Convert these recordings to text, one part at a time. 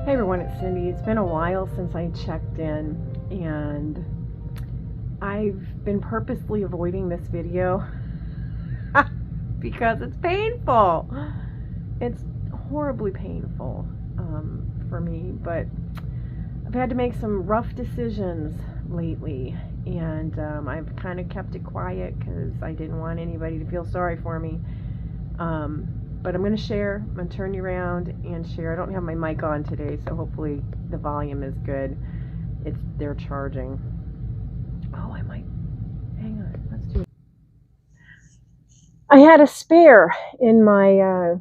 Hey everyone, it's Cindy. It's been a while since I checked in, and I've been purposely avoiding this video because it's painful. It's horribly painful for me, but I've had to make some rough decisions lately, and I've kind of kept it quiet because I didn't want anybody to feel sorry for me. But I'm going to share. I'm going to turn you around and share. I don't have my mic on today, so hopefully the volume is good. They're charging. Oh, I might. Hang on. Let's do it. I had a spare in my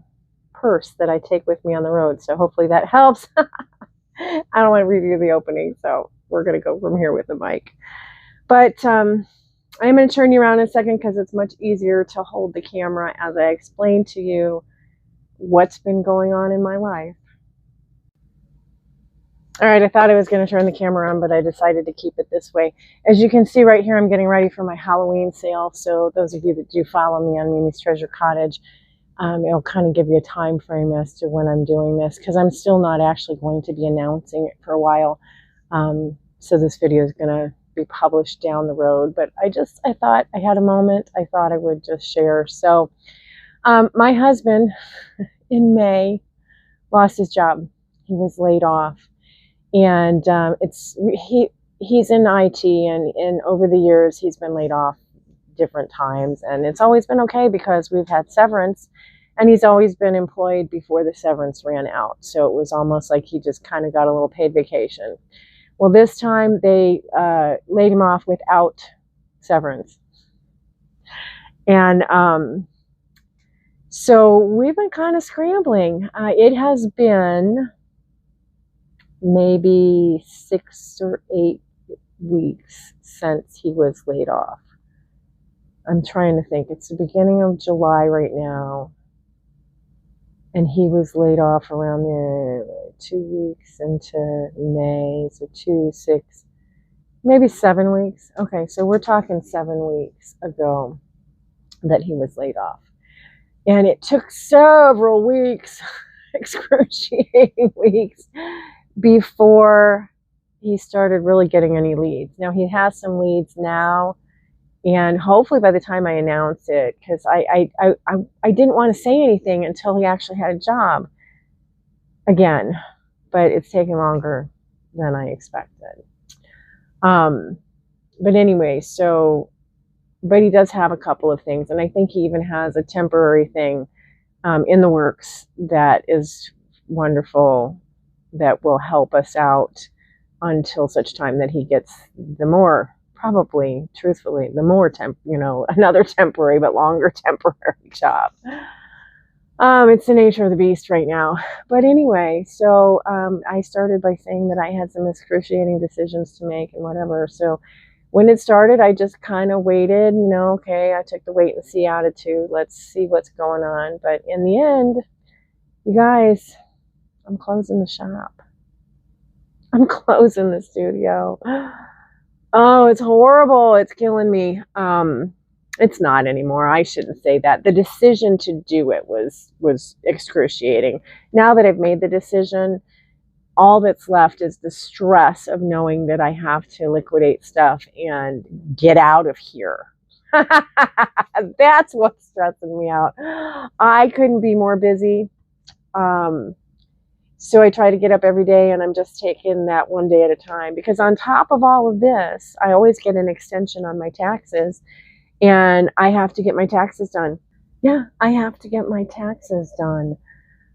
purse that I take with me on the road, so hopefully that helps. I don't want to review the opening, so we're going to go from here with the mic. But I'm going to turn you around in a second because it's much easier to hold the camera as I explain to you what's been going on in my life. All right, I thought I was going to turn the camera on, but I decided to keep it this way. As you can see right here, I'm getting ready for my Halloween sale. So those of you that do follow me on Mimi's Treasure Cottage, it'll kind of give you a time frame as to when I'm doing this, because I'm still not actually going to be announcing it for a while. So this video is going to be published down the road, but I thought I had a moment. I thought I would just share. So my husband in May lost his job. He was laid off, and he's in IT, and over the years he's been laid off different times, and it's always been okay because we've had severance, and he's always been employed before the severance ran out. So it was almost like he just kind of got a little paid vacation. Well, this time they laid him off without severance, and so we've been kind of scrambling. It has been maybe 6 or 8 weeks since he was laid off. I'm trying to think. It's the beginning of July right now, and he was laid off around there 2 weeks into May, so 2, 6, maybe 7 weeks. Okay, so we're talking 7 weeks ago that he was laid off. And it took several weeks, excruciating weeks, before he started really getting any leads. Now, he has some leads now, and hopefully by the time I announce it, because I didn't want to say anything until he actually had a job again, but it's taking longer than I expected. But anyway, but he does have a couple of things, and I think he even has a temporary thing in the works that is wonderful, that will help us out until such time that he gets the more, probably, truthfully, the more another temporary but longer temporary job. It's the nature of the beast right now. But anyway, so I started by saying that I had some excruciating decisions to make and whatever. So when it started, I just kind of waited, okay, I took the wait and see attitude. Let's see what's going on. But in the end, you guys, I'm closing the shop. I'm closing the studio. Oh, it's horrible. It's killing me. It's not anymore. I shouldn't say that. The decision to do it was excruciating. Now that I've made the decision, all that's left is the stress of knowing that I have to liquidate stuff and get out of here. That's what's stressing me out. I couldn't be more busy. So I try to get up every day, and I'm just taking that one day at a time, because on top of all of this, I always get an extension on my taxes, and I have to get my taxes done. Yeah, I have to get my taxes done.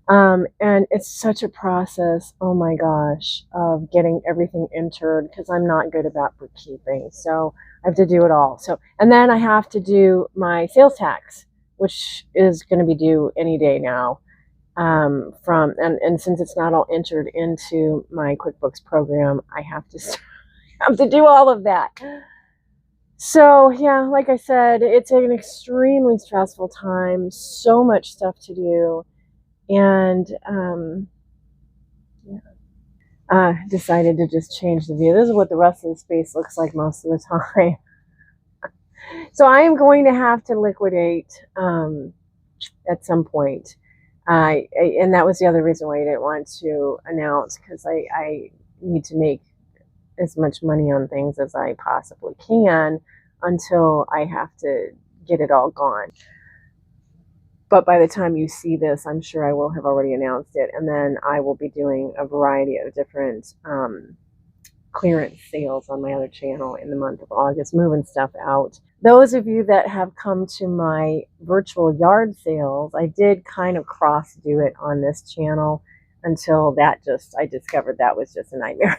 And it's such a process, oh my gosh, of getting everything entered, because I'm not good about bookkeeping. So I have to do it all. And then I have to do my sales tax, which is going to be due any day now. And since it's not all entered into my QuickBooks program, I have to do all of that. So yeah, like I said, it's an extremely stressful time, so much stuff to do. And decided to just change the view. This is what the rest of the space looks like most of the time. So I am going to have to liquidate at some point. And that was the other reason why I didn't want to announce, because I need to make as much money on things as I possibly can until I have to get it all gone. But by the time you see this, I'm sure I will have already announced it, and then I will be doing a variety of different clearance sales on my other channel in the month of August, moving stuff out. Those of you that have come to my virtual yard sales, I did kind of cross do it on this channel until I discovered that was just a nightmare,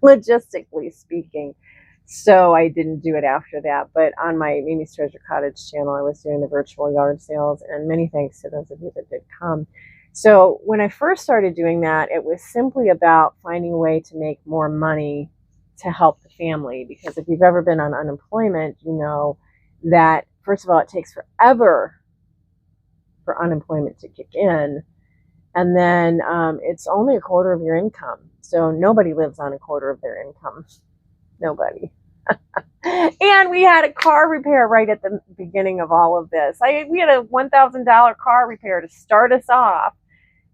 logistically speaking. So I didn't do it after that. But on my Mimi's Treasure Cottage channel, I was doing the virtual yard sales, and many thanks to those of you that did come. So when I first started doing that, it was simply about finding a way to make more money to help the family. Because if you've ever been on unemployment, you know that, first of all, it takes forever for unemployment to kick in. And then it's only a quarter of your income. So nobody lives on a quarter of their income. Nobody. And we had a car repair right at the beginning of all of this. We had a $1,000 car repair to start us off,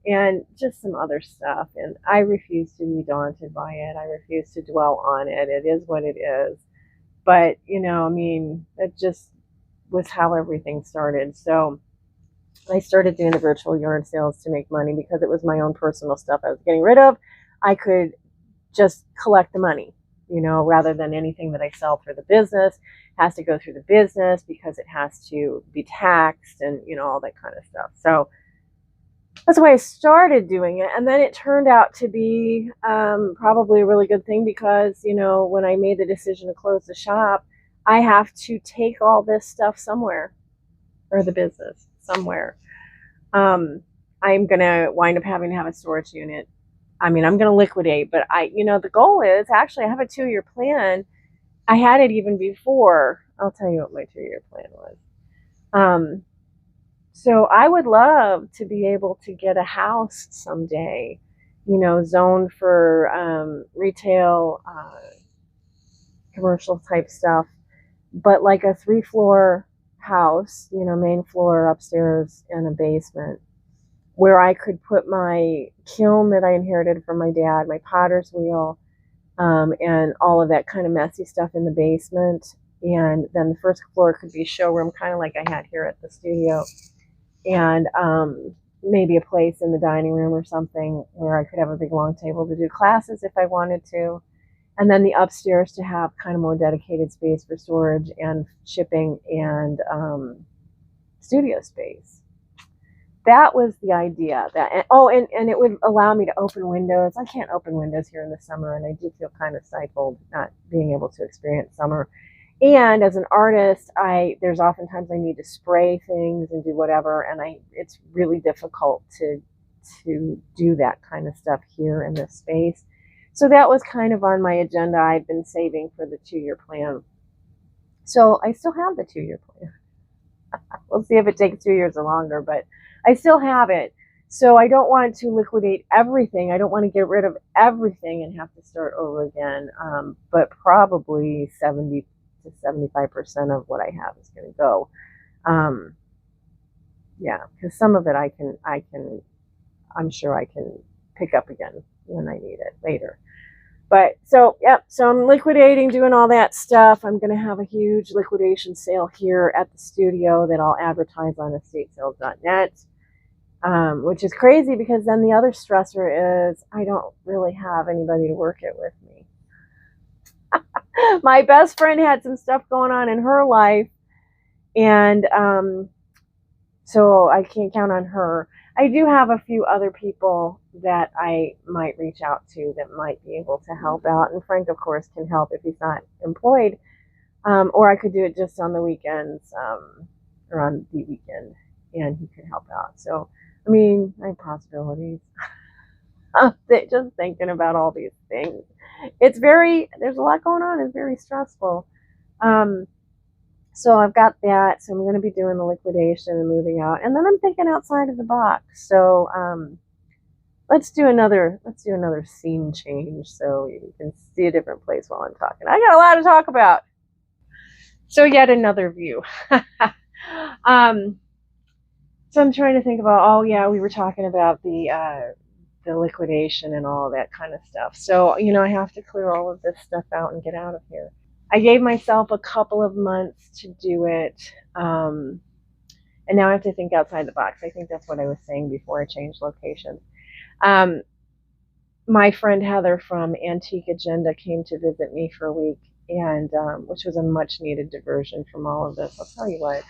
and just some other stuff. And I refuse to be daunted by it. I refuse to dwell on it. It is what it is. But, you know, I mean, it just was how everything started. So I started doing the virtual yard sales to make money because it was my own personal stuff I was getting rid of. I could just collect the money, you know, rather than anything that I sell for the business has to go through the business because it has to be taxed and, you know, all that kind of stuff. So that's why I started doing it. And then it turned out to be probably a really good thing because, you know, when I made the decision to close the shop, I have to take all this stuff somewhere, or the business somewhere. I'm going to wind up having to have a storage unit. I mean, I'm going to liquidate, but you know, the goal is actually I have a 2-year plan. I had it even before. I'll tell you what my 2-year plan was. So I would love to be able to get a house someday, you know, zoned for retail, commercial type stuff, but like a 3-floor house, you know, main floor, upstairs, and a basement, where I could put my kiln that I inherited from my dad, my potter's wheel, and all of that kind of messy stuff in the basement. And then the first floor could be a showroom, kind of like I had here at the studio. And maybe a place in the dining room or something where I could have a big long table to do classes if I wanted to. And then the upstairs to have kind of more dedicated space for storage and shipping and studio space. That was the idea. And it would allow me to open windows. I can't open windows here in the summer, and I do feel kind of stifled not being able to experience summer. And as an artist, there's oftentimes I need to spray things and do whatever, and it's really difficult to do that kind of stuff here in this space. So that was kind of on my agenda. I've been saving for the 2-year plan. So I still have the 2-year plan. We'll see if it takes 2 years or longer, but I still have it. So I don't want to liquidate everything. I don't want to get rid of everything and have to start over again. But probably 70 to 75% of what I have is going to go. Yeah, because some of it I'm sure I can pick up again when I need it later. But so, yep, so I'm liquidating, doing all that stuff. I'm going to have a huge liquidation sale here at the studio that I'll advertise on estatesales.net, which is crazy because then the other stressor is I don't really have anybody to work it with me. My best friend had some stuff going on in her life, and so I can't count on her. I do have a few other people that I might reach out to that might be able to help out. And Frank, of course, can help if he's not employed. Or I could do it just on the weekends or on the weekend, and he could help out. So, I mean, I have possibilities. Just thinking about all these things. There's a lot going on. It's very stressful. So I've got that. So I'm going to be doing the liquidation and moving out. And then I'm thinking outside of the box. So let's do another scene change so you can see a different place while I'm talking. I got a lot to talk about. So yet another view. So I'm trying to think about, oh yeah, we were talking about the liquidation and all that kind of stuff. So, I have to clear all of this stuff out and get out of here. I gave myself a couple of months to do it. And now I have to think outside the box. I think that's what I was saying before I changed locations. Um, my friend Heather from Antique Agenda came to visit me for a week, and which was a much needed diversion from all of this. I'll tell you what.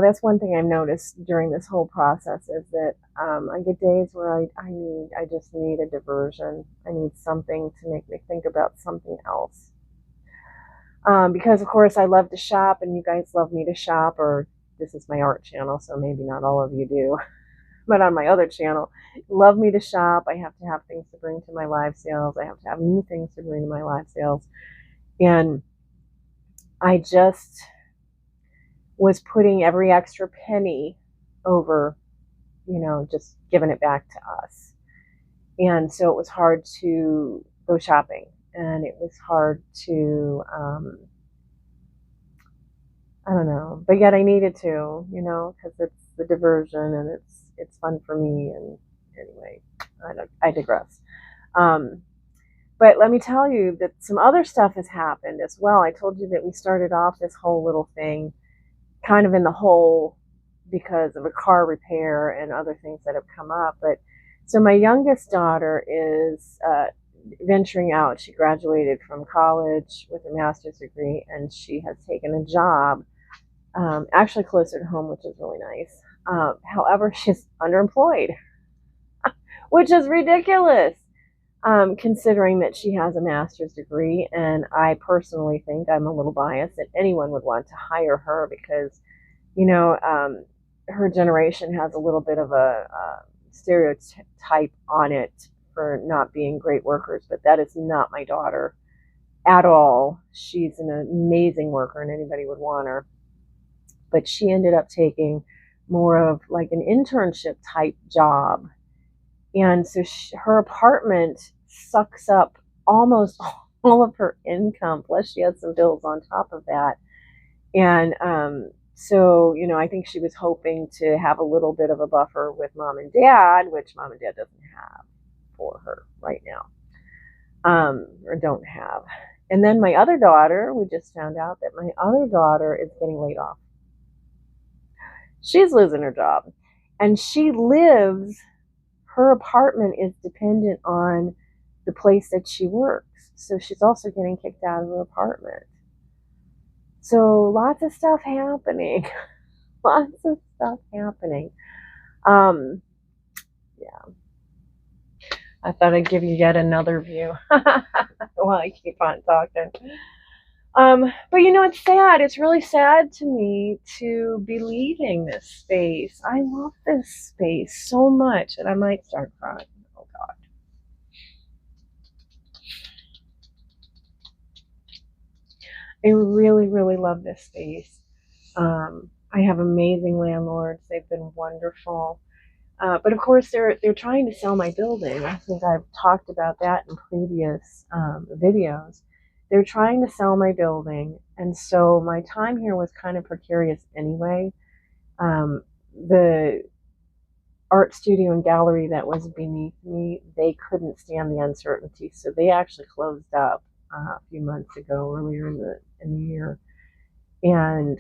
That's one thing I've noticed during this whole process is that I get days where I just need a diversion. I need something to make me think about something else. Because of course I love to shop, and you guys love me to shop, or this is my art channel, so maybe not all of you do. But on my other channel, love me to shop. I have to have things to bring to my live sales. I have to have new things to bring to my live sales. And I just was putting every extra penny over, just giving it back to us. And so it was hard to go shopping, and it was hard to, I don't know, but yet I needed to, because it's the diversion and it's fun for me. And anyway, I digress. But let me tell you that some other stuff has happened as well. I told you that we started off this whole little thing kind of in the hole because of a car repair and other things that have come up. But so my youngest daughter is venturing out. She graduated from college with a master's degree, and she has taken a job actually closer to home, which is really nice. However, she's underemployed, which is ridiculous, considering that she has a master's degree. And I personally think, I'm a little biased, that anyone would want to hire her because, her generation has a little bit of a stereotype on it for not being great workers, but that is not my daughter at all. She's an amazing worker, and anybody would want her. But she ended up taking more of like an internship type job. And so her apartment sucks up almost all of her income, plus she has some bills on top of that. And so, I think she was hoping to have a little bit of a buffer with mom and dad, which mom and dad doesn't have for her right now, or don't have. And then my other daughter, we just found out that my other daughter is getting laid off. She's losing her job, and her apartment is dependent on the place that she works. So she's also getting kicked out of her apartment. So lots of stuff happening. Lots of stuff happening. Yeah. I thought I'd give you yet another view while I keep on talking. But it's sad. It's really sad to me to be leaving this space. I love this space so much, and I might start crying. Oh God. I really, really love this space. I have amazing landlords. They've been wonderful. But of course, they're trying to sell my building. I think I've talked about that in previous videos. They're trying to sell my building, and so my time here was kind of precarious anyway. The art studio and gallery that was beneath me, they couldn't stand the uncertainty, so they actually closed up a few months ago, earlier in the year. And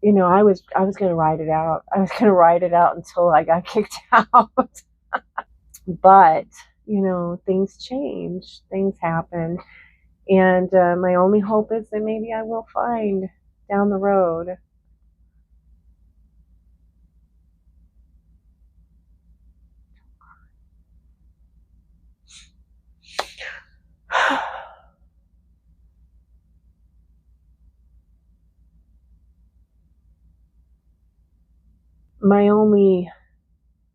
I was going to ride it out. I was going to ride it out until I got kicked out. But things change, things happen, and my only hope is that maybe I will find down the road my only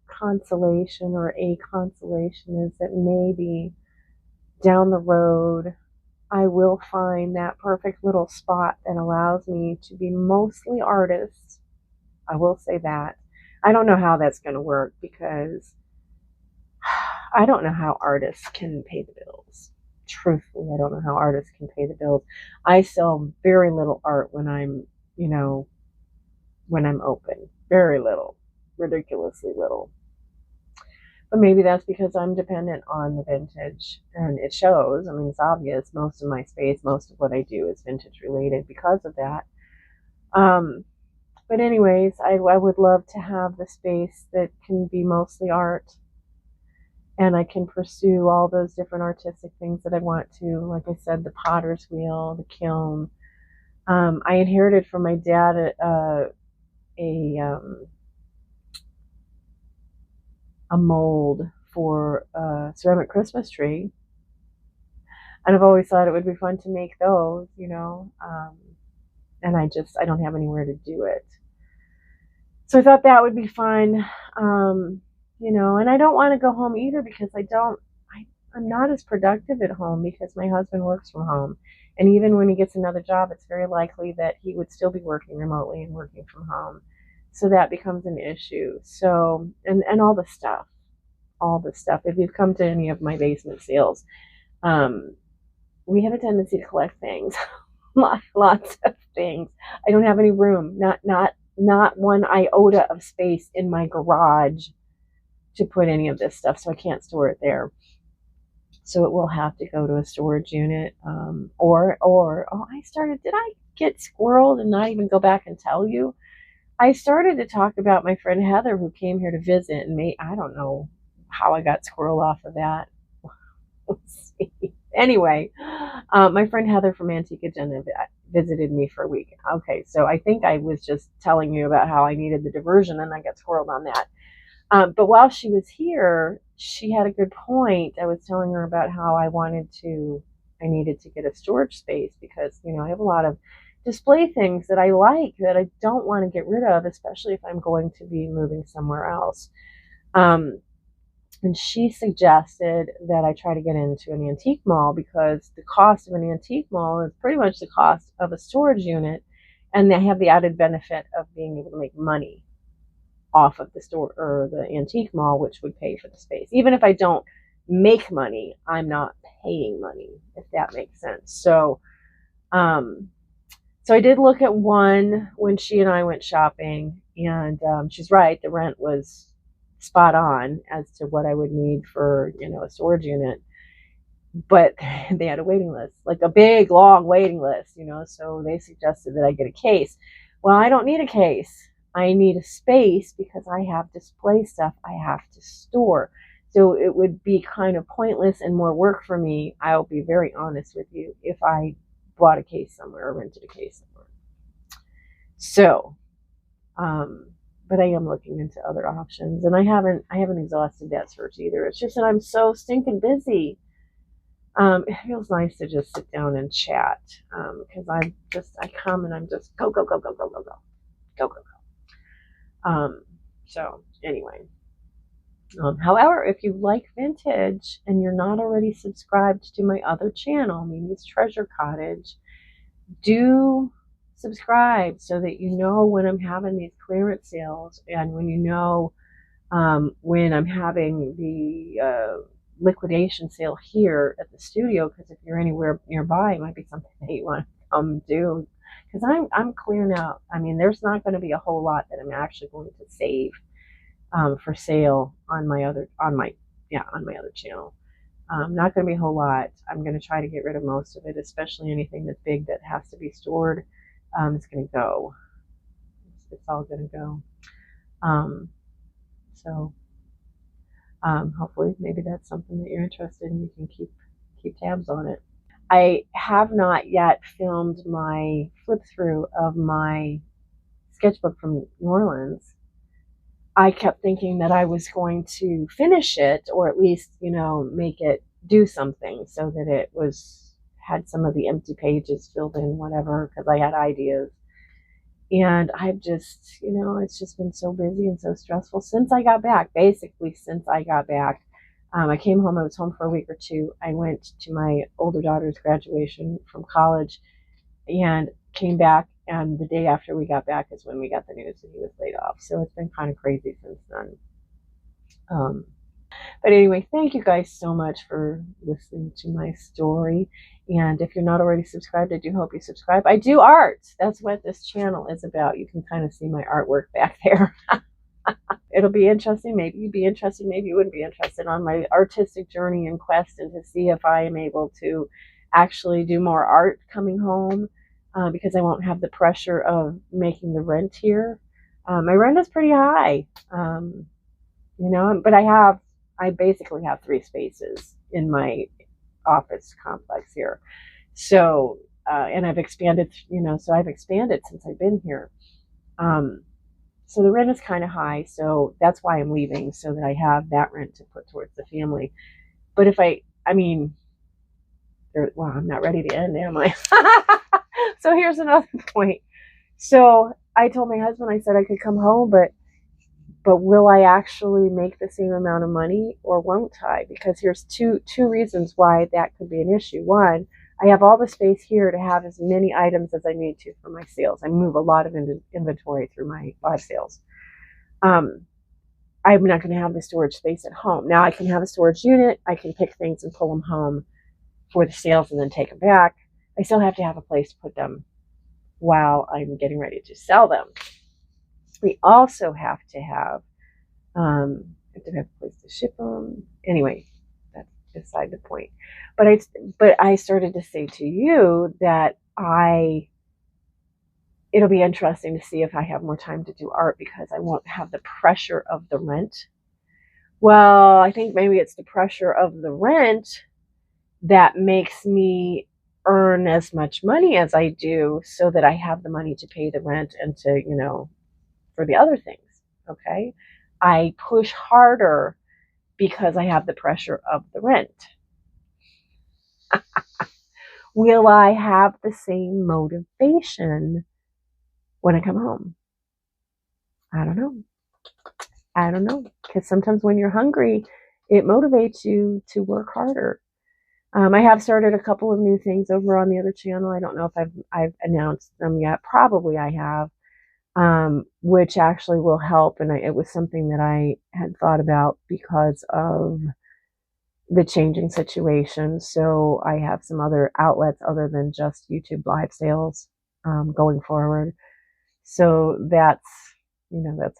consolation, or a consolation, is that maybe down the road I will find that perfect little spot that allows me to be mostly artist. I will say that. I don't know how that's going to work, because I don't know how artists can pay the bills. Truthfully, I don't know how artists can pay the bills. I sell very little art when I'm, when I'm open. very little, ridiculously little. But maybe that's because I'm dependent on the vintage, and it shows. I mean, it's obvious. Most of my space, most of what I do is vintage related because of that. Um, but anyways, I would love to have the space that can be mostly art, and I can pursue all those different artistic things that I want to. Like I said, the potter's wheel, the kiln. I inherited from my dad a a mold for a ceramic Christmas tree, and I've always thought it would be fun to make those, you know. And I don't have anywhere to do it, so I thought that would be fun, you know. And I don't want to go home either because I'm not as productive at home because my husband works from home, and even when he gets another job, it's very likely that he would still be working remotely and working from home, so that becomes an issue. So and all the stuff. If you've come to any of my basement sales, um, we have a tendency to collect things, lots of things. I don't have any room, not one iota of space in my garage to put any of this stuff, so I can't store it there. So it will have to go to a storage unit, or oh, I started. Did I get squirreled and not even go back and tell you? I started to talk about my friend Heather who came here to visit, and I don't know how I got squirreled off of that. Let's see. Anyway, my friend Heather from Antique Agenda visited me for a week. Okay, so I think I was just telling you about how I needed the diversion, and I got squirreled on that. But while she was here, she had a good point. I was telling her about how I needed to get a storage space because, you know, I have a lot of display things that I like that I don't want to get rid of, especially if I'm going to be moving somewhere else. And she suggested that I try to get into an antique mall because the cost of an antique mall is pretty much the cost of a storage unit, and they have the added benefit of being able to make money off of the store or the antique mall, which would pay for the space. Even if I don't make money, I'm not paying money, if that makes sense. So I did look at one when she and I went shopping, and she's right, the rent was spot on as to what I would need for, you know, a storage unit, but they had a waiting list, like a big long waiting list, you know. So they suggested that I get a case. Well, I don't need a case. I need a space because I have display stuff I have to store. So it would be kind of pointless and more work for me, I'll be very honest with you, if I bought a case somewhere or rented a case somewhere. So, but I am looking into other options, and I haven't exhausted that search either. It's just that I'm so stinking busy. It feels nice to just sit down and chat, because I come and I'm just go, go, go, go, go, go, go, go, go, go. So anyway, however, if you like vintage and you're not already subscribed to my other channel, Mimi's Treasure Cottage, do subscribe so that you know when I'm having these clearance sales, and when you know when I'm having the liquidation sale here at the studio, because if you're anywhere nearby, it might be something that you want to come do, because I'm clearing out. I mean, there's not going to be a whole lot that I'm actually going to save for sale on my other channel. Not going to be a whole lot. I'm going to try to get rid of most of it, especially anything that's big that has to be stored. It's going to go. It's all going to go. So hopefully, maybe that's something that you're interested in. You can keep tabs on it. I have not yet filmed my flip through of my sketchbook from New Orleans. I kept thinking that I was going to finish it, or at least, you know, make it do something so that it had some of the empty pages filled in, whatever, because I had ideas. And I've just, you know, it's just been so busy and so stressful since I got back. Basically, since I got back, I came home. I was home for a week or two. I went to my older daughter's graduation from college and came back. And the day after we got back is when we got the news that he was laid off. So it's been kind of crazy since then. But anyway, thank you guys so much for listening to my story. And if you're not already subscribed, I do hope you subscribe. I do art. That's what this channel is about. You can kind of see my artwork back there. It'll be interesting. Maybe you'd be interested. Maybe you wouldn't be interested on my artistic journey and quest, and to see if I am able to actually do more art coming home, because I won't have the pressure of making the rent here. My rent is pretty high, but I basically have 3 spaces in my office complex here. So, and I've expanded, so I've expanded since I've been here. So the rent is kind of high, so that's why I'm leaving, so that I have that rent to put towards the family. But if I'm not ready to end, am I? So here's another point. So I told my husband, I said I could come home, but will I actually make the same amount of money, or won't I? Because here's two reasons why that could be an issue. One, I have all the space here to have as many items as I need to for my sales. I move a lot of inventory through my live sales. I'm not going to have the storage space at home. Now I can have a storage unit. I can pick things and pull them home for the sales and then take them back. I still have to have a place to put them while I'm getting ready to sell them. We also have to have a place to ship them. Anyway, that's beside the point. But I started to say to you that it'll be interesting to see if I have more time to do art, because I won't have the pressure of the rent. Well, I think maybe it's the pressure of the rent that makes me earn as much money as I do, so that I have the money to pay the rent and to, for the other things. Okay. I push harder because I have the pressure of the rent. Will I have the same motivation when I come home? I don't know. Because sometimes when you're hungry, it motivates you to work harder. I have started a couple of new things over on the other channel. I don't know if I've announced them yet. Probably I have, which actually will help. And it was something that I had thought about because of the changing situation. So I have some other outlets other than just YouTube live sales going forward. So that's a good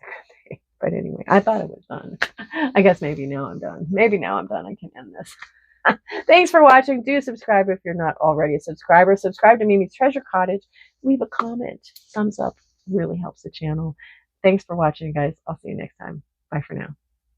thing. But anyway, I thought it was done. I guess maybe now I'm done. Maybe now I'm done. I can end this. Thanks for watching. Do subscribe if you're not already a subscriber. Subscribe to Mimi's Treasure Cottage. Leave a comment. Thumbs up really helps the channel. Thanks for watching, guys. I'll see you next time. Bye for now.